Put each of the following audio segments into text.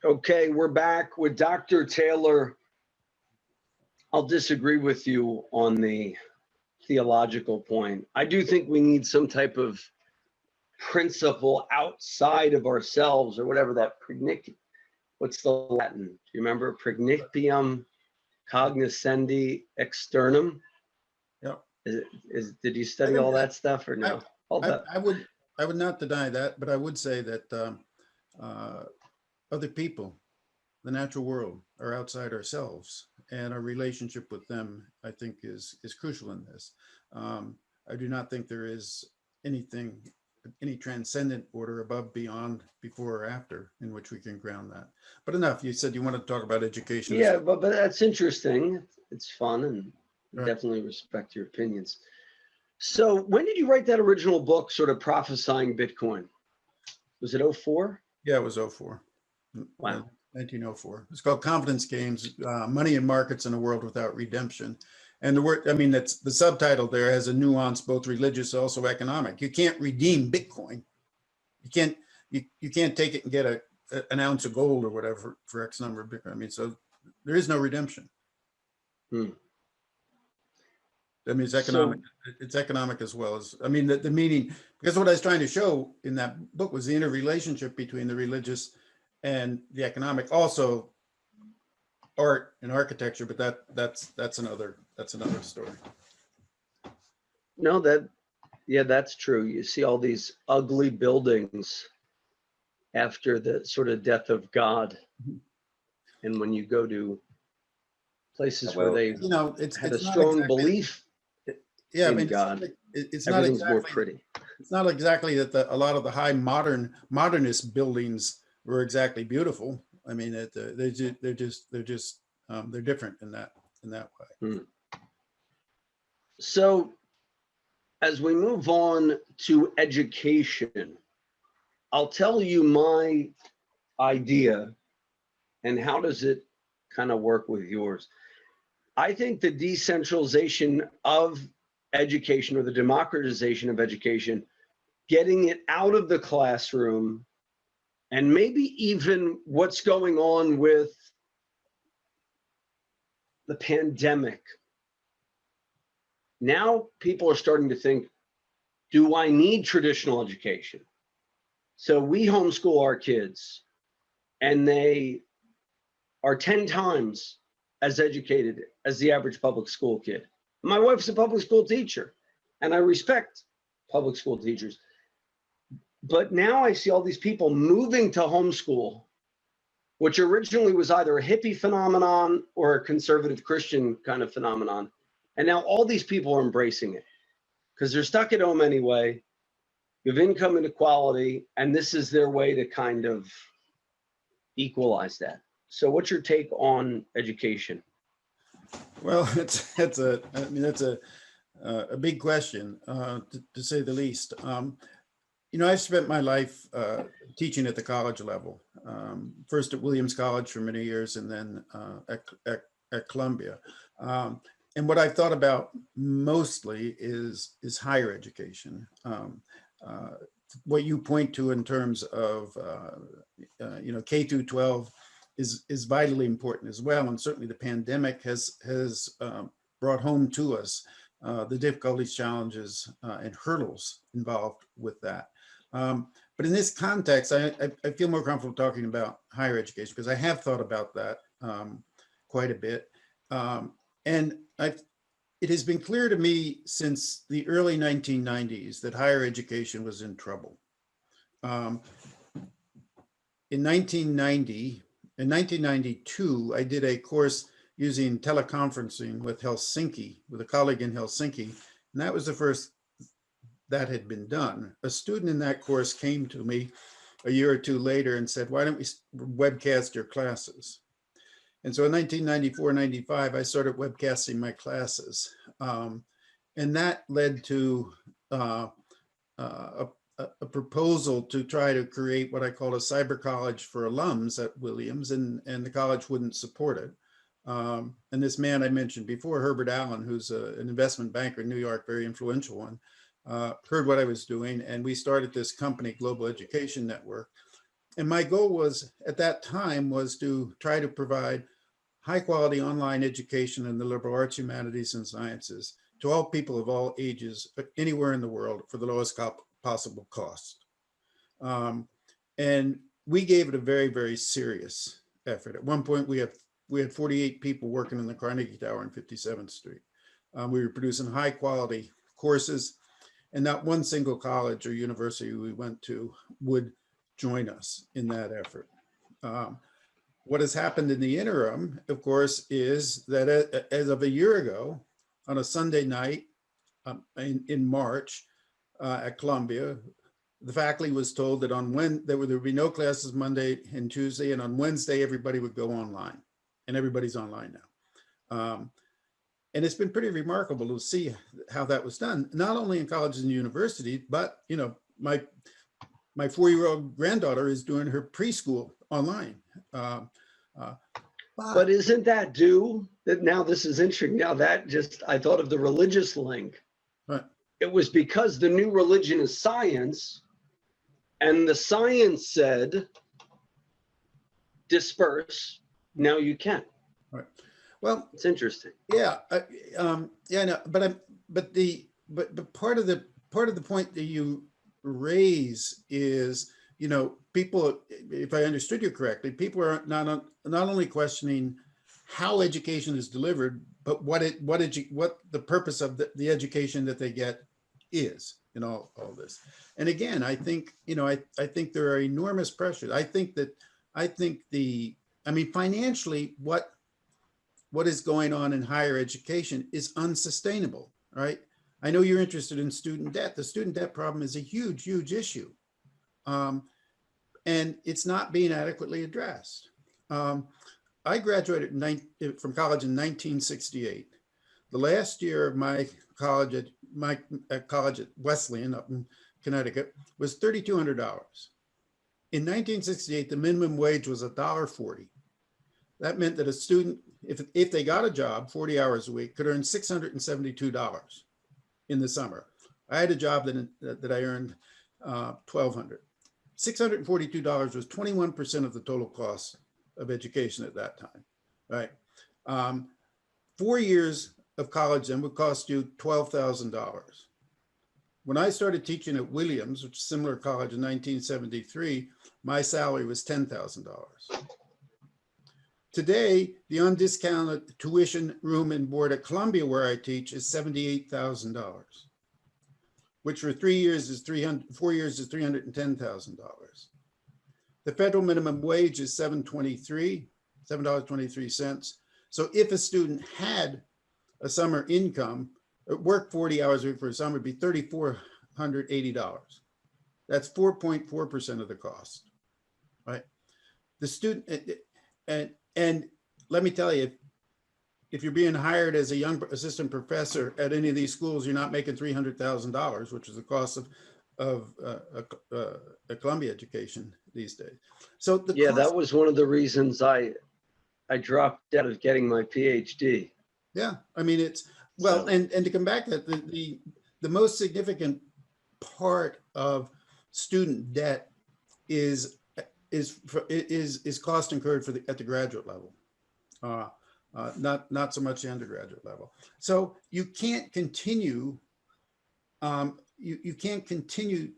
Okay, we're back with Dr. Taylor. I'll disagree with you on the theological point. I do think we need some type of principle outside of ourselves, or whatever that what's the Latin? Do you remember? Principium cognoscendi externum? Yeah. Did you study all that stuff or no? I would not deny that, but I would say that other people, the natural world, are outside ourselves, and our relationship with them, I think, is crucial in this. I do not think there is any transcendent order above, beyond, before, or after in which we can ground that. But enough. You said you want to talk about education. Yeah, but that's interesting. It's fun, and Right. definitely respect your opinions. So when did you write that original book, sort of prophesying Bitcoin? Was it 04? Yeah, it was 04. Wow. 1904. It's called Confidence Games, Money in Markets in a World Without Redemption. And the word, I mean, that's the subtitle there has a nuance, both religious, also economic. You can't redeem Bitcoin. You can't take it and get an ounce of gold or whatever for X number of Bitcoin. I mean, so there is no redemption. I mean, it's economic. It's economic as well as, I mean, the meaning, because what I was trying to show in that book was the interrelationship between the religious and the economic, also art and architecture, but that's another story. No, that's true. You see all these ugly buildings after the sort of death of God. And when you go to places where they had a strong belief in God, it's not everything's exactly more pretty. It's not exactly that a lot of the high modernist buildings were exactly beautiful. I mean, they're different in that way. So as we move on to education, I'll tell you my idea and how does it kind of work with yours. I think the decentralization of education, or the democratization of education, getting it out of the classroom, and maybe even what's going on with the pandemic. Now people are starting to think, do I need traditional education? So we homeschool our kids, and they are 10 times as educated as the average public school kid. My wife's a public school teacher, and I respect public school teachers. But now I see all these people moving to homeschool, which originally was either a hippie phenomenon or a conservative Christian kind of phenomenon. And now all these people are embracing it because they're stuck at home anyway. You have income inequality, and this is their way to kind of equalize that. So what's your take on education? Well, that's a big question, to say the least. I've spent my life teaching at the college level, first at Williams College for many years, and then at Columbia. And what I've thought about mostly is higher education. What you point to in terms of K through 12 is vitally important as well, and certainly the pandemic has brought home to us the difficulties, challenges, and hurdles involved with that. But in this context, I feel more comfortable talking about higher education because I have thought about that quite a bit. And it has been clear to me since the early 1990s that higher education was in trouble. In 1992, I did a course using teleconferencing with a colleague in Helsinki, and that was the first that had been done. A student in that course came to me a year or two later and said, why don't we webcast your classes? And so in 1994-95, I started webcasting my classes. And that led to a proposal to try to create what I call a cyber college for alums at Williams, and the college wouldn't support it. And this man I mentioned before, Herbert Allen, who's an investment banker in New York, very influential one, heard what I was doing, and we started this company, Global Education Network. And my goal was at that time was to try to provide high quality online education in the liberal arts, humanities, and sciences to all people of all ages, anywhere in the world for the lowest possible cost. And we gave it a very, very serious effort. At one point, we had 48 people working in the Carnegie Tower on 57th Street. We were producing high quality courses, and not one single college or university we went to would join us in that effort. What has happened in the interim, of course, is that as of a year ago, on a Sunday night in March at Columbia, the faculty was told that there would be no classes Monday and Tuesday, and on Wednesday, everybody would go online, and everybody's online now. And it's been pretty remarkable to see how that was done, not only in colleges and universities, but my 4-year-old granddaughter is doing her preschool online. But isn't that due? That now this is interesting. Now I thought of the religious link. Right. It was because the new religion is science, and the science said, disperse. Now you can. Right. Well, it's interesting. Yeah, no, but part of the point that you raise is, people, if I understood you correctly, people are not only questioning how education is delivered, but what the purpose of the education that they get is in all this. And again, I think there are enormous pressures. I think financially, what is going on in higher education is unsustainable, right? I know you're interested in student debt. The student debt problem is a huge, huge issue. And it's not being adequately addressed. I graduated from college in 1968. The last year of my college at Wesleyan up in Connecticut was $3,200. In 1968, the minimum wage was $1.40. That meant that a student, if they got a job 40 hours a week, could earn $672 in the summer. I had a job that I earned $1,200. $642 was 21% of the total cost of education at that time, right? 4 years of college then would cost you $12,000. When I started teaching at Williams, which is a similar college in 1973, my salary was $10,000. Today, the undiscounted tuition, room, and board at Columbia, where I teach, is $78,000, which for 4 years is $310,000. The federal minimum wage is $7.23. So if a student had a summer income, worked 40 hours a week for a summer, it'd be $3,480. That's 4.4% of the cost, right? The student, and let me tell you, if you're being hired as a young assistant professor at any of these schools, you're not making $300,000, which is the cost of a Columbia education these days. So that was one of the reasons I dropped out of getting my PhD. Yeah, I mean, and to come back to that, the most significant part of student debt is cost incurred at the graduate level, not so much the undergraduate level. So you can't continue you can't continue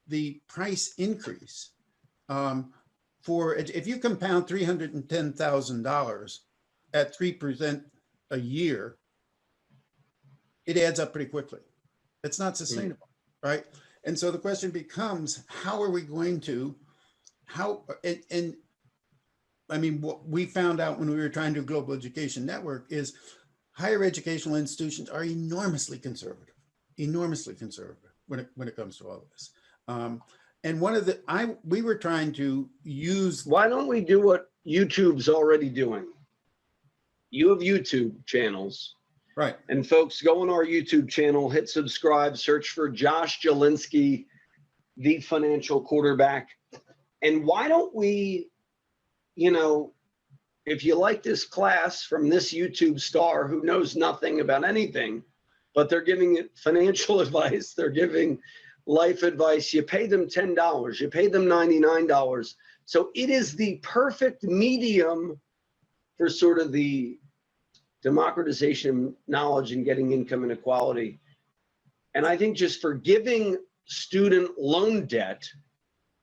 the price increase if you compound $310,000 at 3% a year, it adds up pretty quickly. It's not sustainable, right? And so the question becomes, how are we going to what we found out when we were trying to do Global Education Network is higher educational institutions are enormously conservative when it comes to all of this. And we were trying to use. Why don't we do what YouTube's already doing? You have YouTube channels. Right. And folks, go on our YouTube channel, hit subscribe, search for Josh Jalinski, the financial quarterback. And why don't we, if you like this class from this YouTube star who knows nothing about anything, but they're giving it financial advice, they're giving life advice, you pay them $10, you pay them $99. So it is the perfect medium for sort of the democratization of knowledge and getting income inequality. And I think just forgiving student loan debt,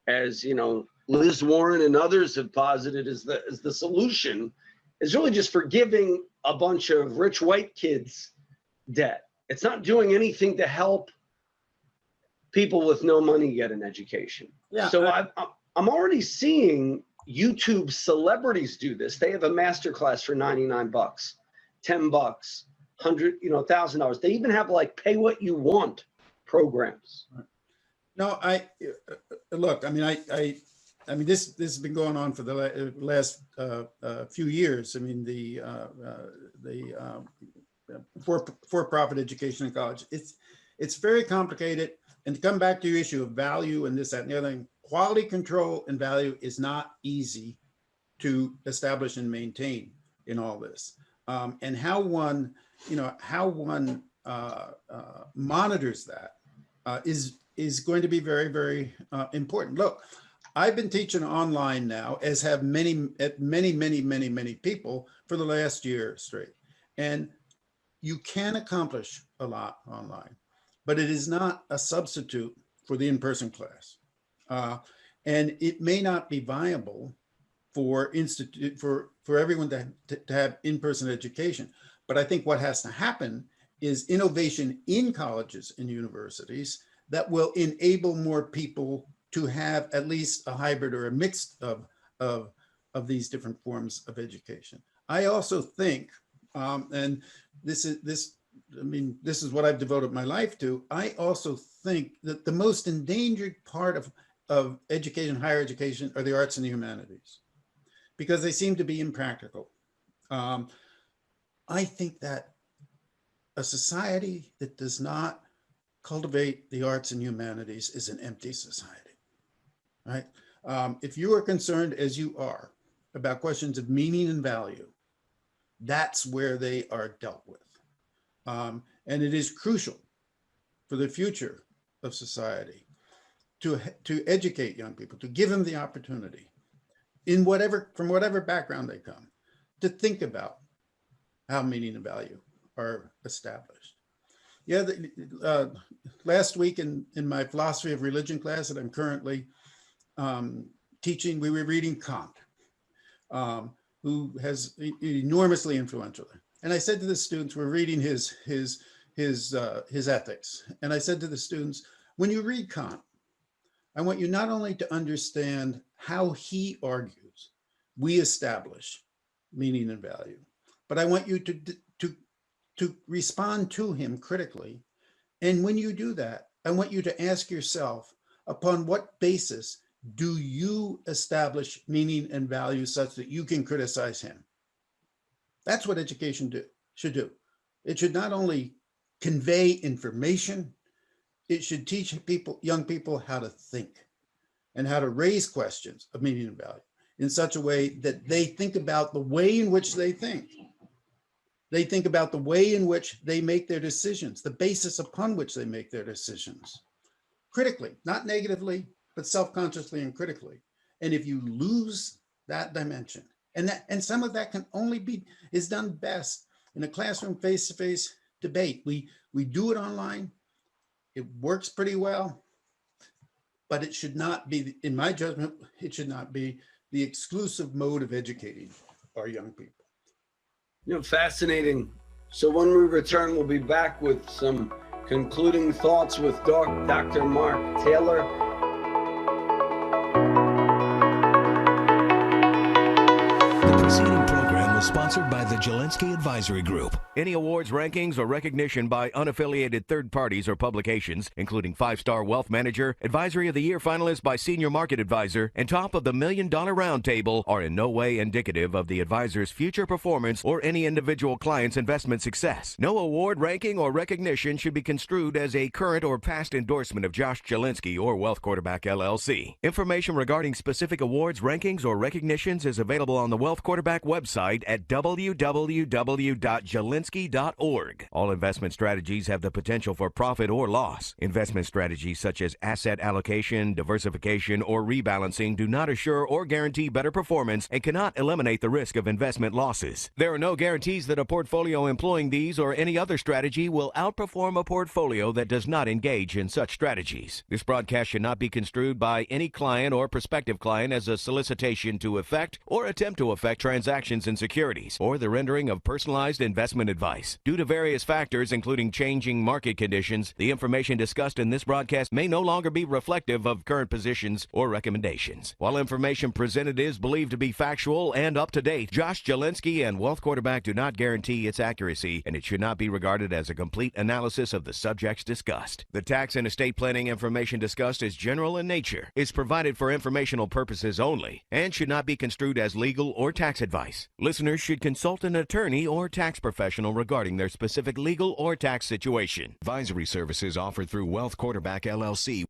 as you know, Liz Warren and others have posited as the solution, is really just forgiving a bunch of rich white kids' debt. It's not doing anything to help people with no money get an education. Yeah, so I'm already seeing YouTube celebrities do this. They have a master class for $99, $10, $100, $1,000. They even have like pay what you want programs. No, look. I mean, this has been going on for the last few years. I mean, the for-profit education in college. It's very complicated. And to come back to your issue of value and this, that, and the other thing, quality control and value is not easy to establish and maintain in all this. And how one monitors that is going to be very, very important. Look, I've been teaching online now, as have many people for the last year straight. And you can accomplish a lot online, but it is not a substitute for the in-person class. And it may not be viable for everyone to have in-person education. But I think what has to happen is innovation in colleges and universities that will enable more people to have at least a hybrid or a mix of these different forms of education. I also think, and this is what I've devoted my life to. I also think that the most endangered part of education, higher education, are the arts and the humanities, because they seem to be impractical. I think that a society that does not cultivate the arts and humanities is an empty society, right? If you are concerned, as you are, about questions of meaning and value, that's where they are dealt with. And it is crucial for the future of society to educate young people, to give them the opportunity, from whatever background they come, to think about how meaning and value are established. Yeah, last week in my philosophy of religion class that I'm currently teaching, we were reading Kant, who has enormously influential. And I said to the students, we're reading his ethics. And I said to the students, when you read Kant, I want you not only to understand how he argues we establish meaning and value, but I want you to respond to him critically. And when you do that, I want you to ask yourself, upon what basis do you establish meaning and value such that you can criticize him? That's what education should do. It should not only convey information, it should teach young people how to think and how to raise questions of meaning and value in such a way that they think about the way in which they think. They think about the way in which they make their decisions, the basis upon which they make their decisions, critically, not negatively, but self-consciously and critically. And if you lose that dimension, and some of that is done best in a classroom face-to-face debate. We do it online. It works pretty well, but it should not be, in my judgment, it should not be the exclusive mode of educating our young people. Fascinating. So when we return, we'll be back with some concluding thoughts with Dr. Mark Taylor. Sponsored by the Jalinski Advisory Group. Any awards, rankings, or recognition by unaffiliated third parties or publications, including 5-Star Wealth Manager, Advisory of the Year finalist by Senior Market Advisor, and Top of the $1 Million Roundtable, are in no way indicative of the advisor's future performance or any individual client's investment success. No award, ranking, or recognition should be construed as a current or past endorsement of Josh Jalinski or Wealth Quarterback LLC. Information regarding specific awards, rankings, or recognitions is available on the Wealth Quarterback website at at www.jalinski.org. All investment strategies have the potential for profit or loss. Investment strategies such as asset allocation, diversification, or rebalancing do not assure or guarantee better performance and cannot eliminate the risk of investment losses. There are no guarantees that a portfolio employing these or any other strategy will outperform a portfolio that does not engage in such strategies. This broadcast should not be construed by any client or prospective client as a solicitation to effect or attempt to effect transactions in securities or the rendering of personalized investment advice. Due to various factors, including changing market conditions, the information discussed in this broadcast may no longer be reflective of current positions or recommendations. While information presented is believed to be factual and up to date, Josh Jalinski and Wealth Quarterback do not guarantee its accuracy, and it should not be regarded as a complete analysis of the subjects discussed. The tax and estate planning information discussed is general in nature, is provided for informational purposes only, and should not be construed as legal or tax advice. Listeners should consult an attorney or tax professional regarding their specific legal or tax situation. Advisory services offered through Wealth Quarterback LLC.